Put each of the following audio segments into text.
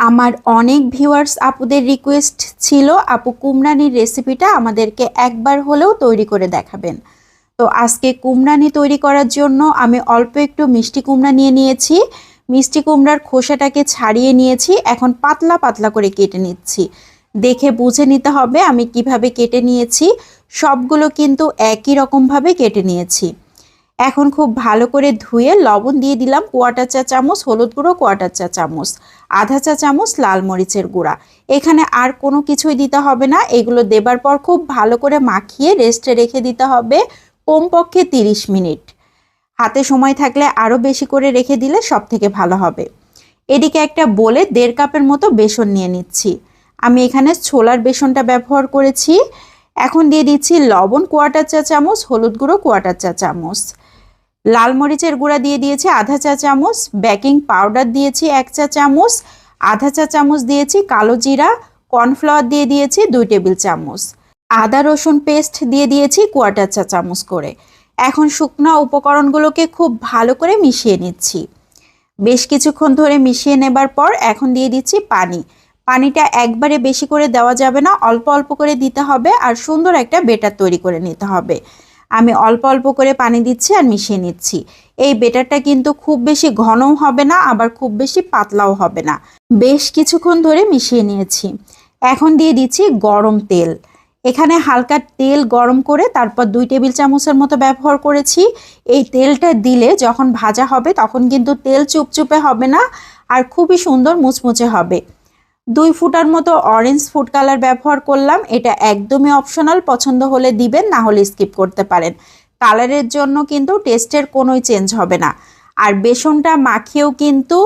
আমার অনেক ভিউয়ার্স আপুদের রিকোয়েস্ট ছিল আপু কুমড়ানির রেসিপিটা আমাদেরকে একবার হলেও তৈরি করে দেখাবেন। তো আজকে কুমড়ানি তৈরি করার জন্য আমি অল্প একটু মিষ্টি কুমড়া নিয়ে নিয়েছি। মিষ্টি কুমড়ার খোসাটাকে ছাড়িয়ে নিয়েছি, এখন পাতলা পাতলা করে কেটে নিচ্ছি। দেখে বুঝে নিতে হবে আমি কিভাবে কেটে নিয়েছি। সবগুলো কিন্তু একই রকমভাবে কেটে নিয়েছি। এখন খুব ভালো করে ধুয়ে লবণ দিয়ে দিলাম কোয়াটার চা চামচ, হলুদ গুঁড়ো কোয়াটার চা চামচ, আধা চা চামচ লাল মরিচের গুঁড়া। এখানে আর কোনো কিছুই দিতে হবে না। এগুলো দেবার পর খুব ভালো করে মাখিয়ে রেস্টে রেখে দিতে হবে কমপক্ষে 30 মিনিট। হাতে সময় থাকলে আরও বেশি করে রেখে দিলে সব থেকে ভালো হবে। এদিকে একটা বলে 1.5 কাপের মতো বেসন নিয়ে নিচ্ছি। আমি এখানে ছোলার বেসনটা ব্যবহার করেছি। এখন দিয়ে দিচ্ছি লবণ কোয়াটার চা চামচ, হলুদ গুঁড়ো কোয়াটার চা চামচ, লাল মরিচের গুঁড়া দিয়ে দিয়েছি আধা চা চামচ, বেকিং পাউডার দিয়েছি 1 চা চামচ, আধা চা চামচ দিয়েছি কালো জিরা, কর্নফ্লাওয়ার দিয়ে দিয়েছি 2 টেবিল চামচ, আদা রসুন পেস্ট দিয়ে দিয়েছি কোয়াটার চা চামচ করে। এখন শুকনো উপকরণগুলোকে খুব ভালো করে মিশিয়ে নিচ্ছি। বেশ কিছুক্ষণ ধরে মিশিয়ে নেবার পর এখন দিয়ে দিচ্ছি পানি। পানিটা একবারে বেশি করে দেওয়া যাবে না, অল্প অল্প করে দিতে হবে আর সুন্দর একটা বেটার তৈরি করে নিতে হবে। আমি অল্প অল্প করে পানি দিচ্ছি আর মিশিয়ে নিচ্ছি। এই বেটারটা কিন্তু খুব বেশি ঘনও হবে না, আবার খুব বেশি পাতলাও হবে না। বেশ কিছুক্ষণ ধরে মিশিয়ে নিয়েছি। এখন দিয়ে দিচ্ছি গরম তেল। এখানে হালকা তেল গরম করে তারপর 2 টেবিল চামচের মতো ব্যবহার করেছি। এই তেলটা দিলে যখন ভাজা হবে তখন কিন্তু তেল চুপচুপে হবে না আর খুবই সুন্দর মুচমুচে হবে। 2 ফুটার মতো অরেঞ্জ ফুড কালার ব্যবহার করলাম। এটা একদমই অপশনাল, পছন্দ হলে দিবেন, না হলে স্কিপ করতে পারেন। কালারের জন্য কিন্তু টেস্টের কোনোই চেঞ্জ হবে না। আর বেসনটা মাখিয়েও কিন্তু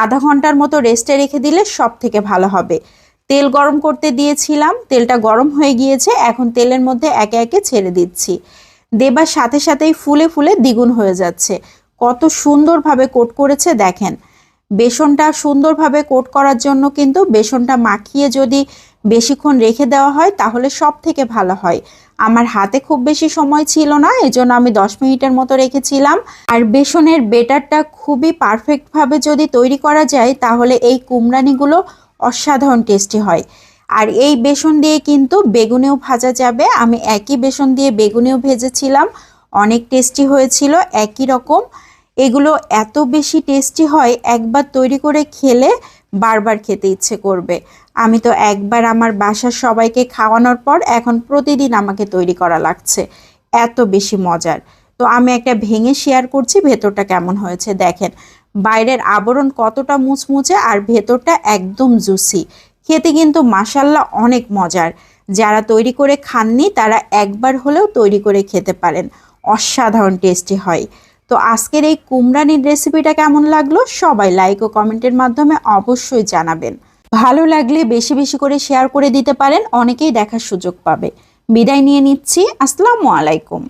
আধা ঘন্টার মতো রেস্টে রেখে দিলে সব থেকে ভালো হবে। তেল গরম করতে দিয়েছিলাম, তেলটা গরম হয়ে গিয়েছে। এখন তেলের মধ্যে একে একে ছেড়ে দিচ্ছি। দেবার সাথে সাথেই ফুলে ফুলে দ্বিগুণ হয়ে যাচ্ছে। কত সুন্দরভাবে কোট করেছে দেখেন। বেসনটা সুন্দরভাবে কোট করার জন্য কিন্তু বেসনটা মাখিয়ে যদি বেশিক্ষণ রেখে দেওয়া হয় তাহলে সব থেকে ভালো হয়। আমার হাতে খুব বেশি সময় ছিল না, এজন্য আমি 10 মিনিটের মতো রেখেছিলাম। আর বেসনের বেটারটা খুবই পারফেক্টভাবে যদি তৈরি করা যায় তাহলে এই কুমড়ানিগুলো অসাধারণ টেস্টি হয়। আর এই বেসন দিয়ে কিন্তু বেগুনেও ভাজা যাবে। আমি একই বেসন দিয়ে বেগুনেও ভেজেছিলাম, অনেক টেস্টি হয়েছিল একই রকম। এগুলো এত বেশি টেস্টি হয়, একবার তৈরি করে খেলে বারবার খেতে ইচ্ছে করবে। আমি তো একবার আমার বাসার সবাইকে খাওয়ানোর পর এখন প্রতিদিন আমাকে তৈরি করা লাগছে, এত বেশি মজার। তো আমি একটা ভেঙে শেয়ার করছি ভেতরটা কেমন হয়েছে দেখেন। বাইরের আবরণ কতটা মুচমুচে আর ভেতরটা একদম জুসি। খেতে কিন্তু মাশাল্লাহ অনেক মজার। যারা তৈরি করে খাননি তারা একবার হলেও তৈরি করে খেতে পারেন, অসাধারণ টেস্টি হয়। তো আজকের এই কুমড়ানির রেসিপিটা কেমন লাগলো সবাই লাইক ও কমেন্টের মাধ্যমে অবশ্যই জানাবেন। ভালো লাগলে বেশি বেশি করে শেয়ার করে দিতে পারেন, অনেকেই দেখার সুযোগ পাবে। বিদায় নিয়ে নিচ্ছি, আসসালামু আলাইকুম।